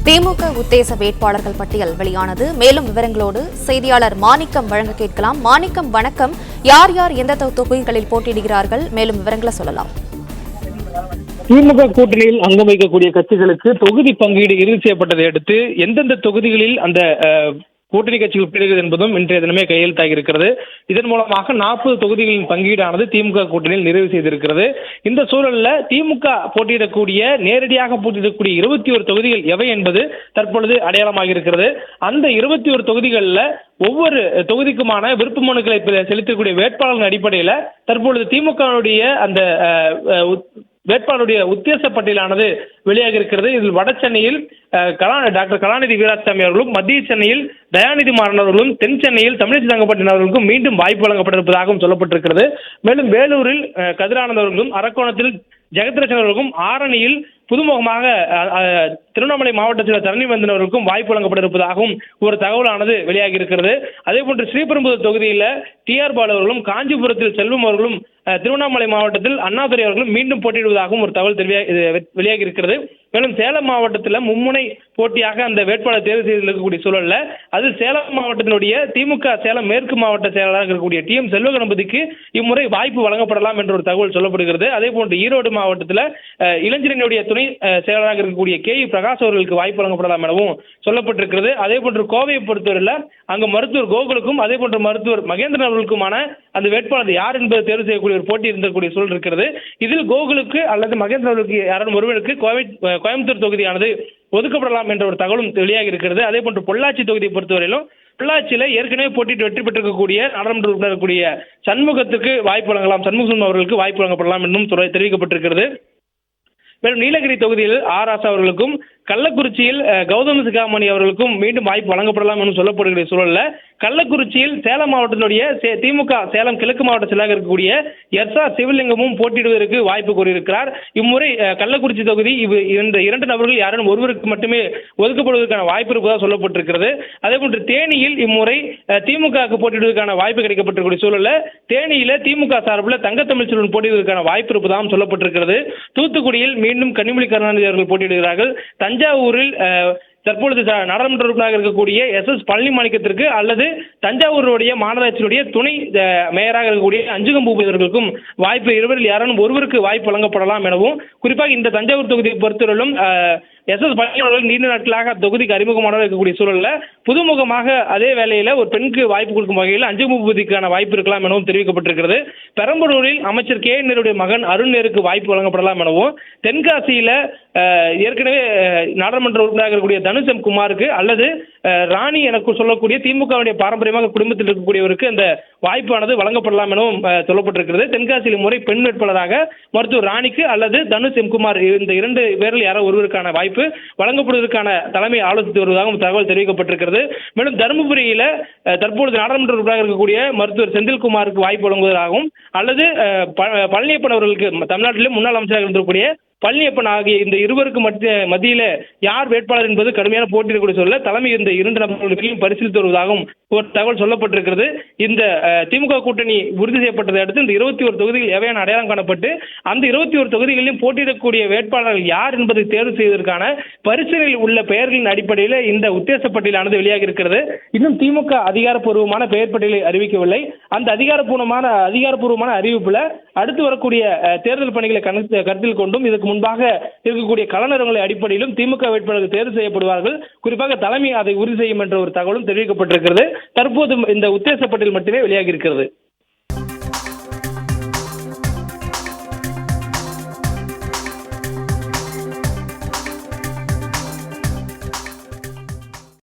திமுக உத்தேச வேட்பாளர்கள் பட்டியல் வெளியானது. மேலும் விவரங்களோடு செய்தியாளர் மாணிக்கம் வழங்க கேட்கலாம். மாணிக்கம், வணக்கம். யார் யார் எந்த தொகுதிகளில் போட்டியிடுகிறார்கள்? மேலும் விவரங்களை சொல்லலாம். திமுக கூட்டணியில் அங்கம் வைக்கக்கூடிய கட்சிகளுக்கு தொகுதி பங்கீடு இறுதி செய்யப்பட்டதை அடுத்து எந்தெந்த தொகுதிகளில் அந்த கூட்டணி கட்சிகள் போட்டியிடுகிறது என்பதும் இன்றைய தினமே கையெழுத்தாகி இருக்கிறது. இதன் மூலமாக 40 தொகுதிகளின் பங்கீடானது திமுக கூட்டணியில் நிறைவு செய்திருக்கிறது. இந்த சூழலில் திமுக போட்டியிடக்கூடிய நேரடியாக போட்டியிடக்கூடிய 21 தொகுதிகள் எவை என்பது தற்பொழுது அடையாளமாக இருக்கிறது. அந்த 21 தொகுதிகளில் ஒவ்வொரு தொகுதிக்குமான விருப்ப மனுக்களை செலுத்தக்கூடிய வேட்பாளர்கள் அடிப்படையில் தற்பொழுது திமுகவுடைய அந்த வேட்பாளருடைய உத்தேச பட்டியலானது வெளியாக இருக்கிறது. இதில் வட சென்னையில் டாக்டர் கலாநிதி வீராசாமி அவர்களும், மத்திய சென்னையில் தயாநிதி மாறன் அவர்களும், தென் சென்னையில் தமிழிசை தங்கப்பாண்டியன் அவர்களுக்கும் மீண்டும் வாய்ப்பு வழங்கப்பட்டிருப்பதாகவும் சொல்லப்பட்டிருக்கிறது. மேலும் வேலூரில் கதிரானந்த் அவர்களும், அரக்கோணத்தில் ஜெகத்ரட்சன் அவர்களுக்கும், ஆரணியில் புதுமுகமாக திருவண்ணாமலை மாவட்டத்தில் தரணிவந்தன் அவர்களுக்கும் வாய்ப்பு வழங்கப்பட்டிருப்பதாகவும் ஒரு தகவலானது வெளியாகி இருக்கிறது. அதே போன்று ஸ்ரீபெரும்புதூர் தொகுதியில் TR பாலு அவர்களும், காஞ்சிபுரத்தில் செல்வம் அவர்களும், திருவண்ணாமலை மாவட்டத்தில் அண்ணாதுரை அவர்களும் மீண்டும் போட்டியிடுவதாகவும் ஒரு தகவல் வெளியாகி இருக்கிறது. மேலும் சேலம் மாவட்டத்தில் மும்முனை போட்டியாக அந்த வேட்பாளர் தேர்வு செய்திருக்கக்கூடிய சூழலில் அதில் சேலம் மாவட்டத்தினுடைய திமுக சேலம் மேற்கு மாவட்ட செயலாளராக இருக்கக்கூடிய TM செல்வ கணபதிக்கு இம்முறை வாய்ப்பு வழங்கப்படலாம் என்ற ஒரு தகவல் சொல்லப்படுகிறது. அதே போன்று ஈரோடு மாவட்டத்தில் இளைஞரனுடைய துணை செயலராக இருக்கக்கூடிய KE பிரகாஷ் அவர்களுக்கு வாய்ப்பு வழங்கப்படலாம் எனவும் சொல்லப்பட்டிருக்கிறது. அதே போன்று கோவையை பொறுத்தவரையில் அங்கு மருத்துவர் கோகுலுக்கும் அதே போன்று மருத்துவர் மகேந்திரன் அவர்களுக்குமான அந்த வேட்பாளர் யார் என்பதை தேர்வு செய்யக்கூடிய ஒரு போட்டி இருந்தக்கூடிய சூழல் இருக்கிறது. இதில் கோகுலுக்கு அல்லது மகேந்திரன் அவர்களுக்கு யாரும் ஒருவருக்கு கோயம்புத்தூர் தொகுதியானது ஒதுக்கப்படலாம் என்ற ஒரு தகவலும் வெளியாகி இருக்கிறது. அதே போன்று பொள்ளாச்சி தொகுதியை பொறுத்தவரையிலும் பொள்ளாச்சியில் ஏற்கனவே போட்டிட்டு வெற்றி பெற்றிருக்கக்கூடிய நாடாளுமன்ற உறுப்பினர் இருக்கக்கூடிய சண்முகத்துக்கு வாய்ப்பு வழங்கலாம், சண்முகம் அவர்களுக்கு வாய்ப்பு வழங்கப்படலாம் என்றும் தெரிவிக்கப்பட்டிருக்கிறது. மேலும் நீலகிரி தொகுதியில் ஆராசா அவர்களுக்கும், கள்ளக்குறிச்சியில் கௌதம சிகாமணி அவர்களுக்கும் மீண்டும் வாய்ப்பு வழங்கப்படலாம் என்று சொல்லப்படுகிற சூழலில் கள்ளக்குறிச்சியில் சேலம் மாவட்டத்தினுடைய திமுக சேலம் கிழக்கு மாவட்ட செயலாளர் இருக்கக்கூடிய SR சிவலிங்கமும் போட்டியிடுவதற்கு வாய்ப்பு கோரியிருக்கிறார். இம்முறை கள்ளக்குறிச்சி தொகுதி இந்த 2 நபர்கள் யாரும் ஒருவருக்கு மட்டுமே ஒதுக்கப்படுவதற்கான வாய்ப்பு இருப்பதாக சொல்லப்பட்டிருக்கிறது. அதே போன்று தேனியில் இம்முறை திமுகவுக்கு போட்டியிடுவதற்கான வாய்ப்பு கிடைக்கப்பட்டிருக்கூடிய சூழலில் தேனியில திமுக சார்பில் தங்கத்தமிழ்ச்செல்வன் போட்டியிடுவதற்கான வாய்ப்பு இருப்பதாகவும் சொல்லப்பட்டிருக்கிறது. தூத்துக்குடியில் மீண்டும் கனிமொழி கருணாநிதி அவர்கள் போட்டியிடுகிறார்கள். தஞ்சாவூரில் தற்பொழுது நாடாளுமன்ற உறுப்பினராக இருக்கக்கூடிய SS பழனி மாணிக்கத்திற்கு அல்லது தஞ்சாவூருடைய மாநகராட்சியுடைய துணை மேயராக இருக்கக்கூடிய அஞ்சுகம் பூபதி அவர்களுக்கும் வாய்ப்பு இருவரில் யாரும் ஒருவருக்கு வாய்ப்பு வழங்கப்படலாம் எனவும், குறிப்பாக இந்த தஞ்சாவூர் தொகுதியை பொறுத்தவரையிலும் SS பழனி அவர்கள் நீண்ட நாட்களாக தொகுதிக்கு அறிமுகமாக இருக்கக்கூடிய சூழலில் புதுமுகமாக அதே வேளையில் ஒரு பெண்ணுக்கு வாய்ப்பு கொடுக்கும் வகையில் அஞ்சுகம் பூபதிக்கான வாய்ப்பு இருக்கலாம் எனவும் தெரிவிக்கப்பட்டிருக்கிறது. பெரம்பலூரில் அமைச்சர் KN நேருடைய மகன் அருண் நேருக்கு வாய்ப்பு வழங்கப்படலாம் எனவும், தென்காசியில் ஏற்கனவே நாடாளுமன்ற உறுப்பினராக இருக்கக்கூடிய தனுஷ் M குமாருக்கு அல்லது ராணி எனக்கு சொல்லக்கூடிய திமுகவுடைய பாரம்பரியமாக குடும்பத்தில் இருக்கக்கூடியவருக்கு அந்த வாய்ப்பானது வழங்கப்படலாம் எனவும் சொல்லப்பட்டிருக்கிறது. தென்காசியில் முறை பெண் வேட்பாளராக மருத்துவர் ராணிக்கு அல்லது தனுஷ் M குமார் இந்த 2 பேரில் யாரோ ஒருவருக்கான வாய்ப்பு வழங்கப்படுவதற்கான தலைமை ஆலோசித்து வருவதாகவும் தகவல் தெரிவிக்கப்பட்டிருக்கிறது. மேலும் தருமபுரியில் தற்பொழுது நாடாளுமன்ற உறுப்பினராக இருக்கக்கூடிய மருத்துவர் செந்தில்குமாருக்கு வாய்ப்பு வழங்குவதாகவும் அல்லது பழனியப்பன் அவர்களுக்கு தமிழ்நாட்டிலே முன்னாள் அமைச்சராக இருந்திருக்கக்கூடிய பழனியப்பன் ஆகிய இந்த இருவருக்கு மத்தியில் யார் வேட்பாளர் என்பது கடுமையான போட்டியிடக்கூடிய சொல்ல தலைமை இந்த 2 நபர்களையும் பரிசீலித்து வருவதாகவும் ஒரு தகவல் சொல்லப்பட்டிருக்கிறது. இந்த திமுக கூட்டணி உறுதி செய்யப்பட்டதை அடுத்து இந்த 21 தொகுதிகள் எவையான அடையாளம் காணப்பட்டு அந்த 21 தொகுதிகளிலும் போட்டியிடக்கூடிய வேட்பாளர்கள் யார் என்பதை தேர்வு செய்வதற்கான பரிசீலனையில் உள்ள பெயர்களின் அடிப்படையில் இந்த உத்தேச பட்டியலானது வெளியாகி இருக்கிறது. இன்னும் திமுக அதிகாரப்பூர்வமான பெயர் பட்டியலை அறிவிக்கவில்லை. அந்த அதிகாரப்பூர்வமான அறிவிப்புல அடுத்து வரக்கூடிய தேர்தல் பணிகளை கருத்தில் கொண்டும் இதற்கு முன்பாக இருக்கக்கூடிய களநிறங்களை அடிப்படையிலும் திமுக வேட்பாளர்கள் தேர்வு செய்யப்படுவார்கள். குறிப்பாக தலைமை அதை உறுதி செய்யும் என்ற ஒரு தகவலும் தெரிவிக்கப்பட்டிருக்கிறது. தற்போது இந்த உத்தேச பட்டியல் மட்டுமே வெளியாகி இருக்கிறது.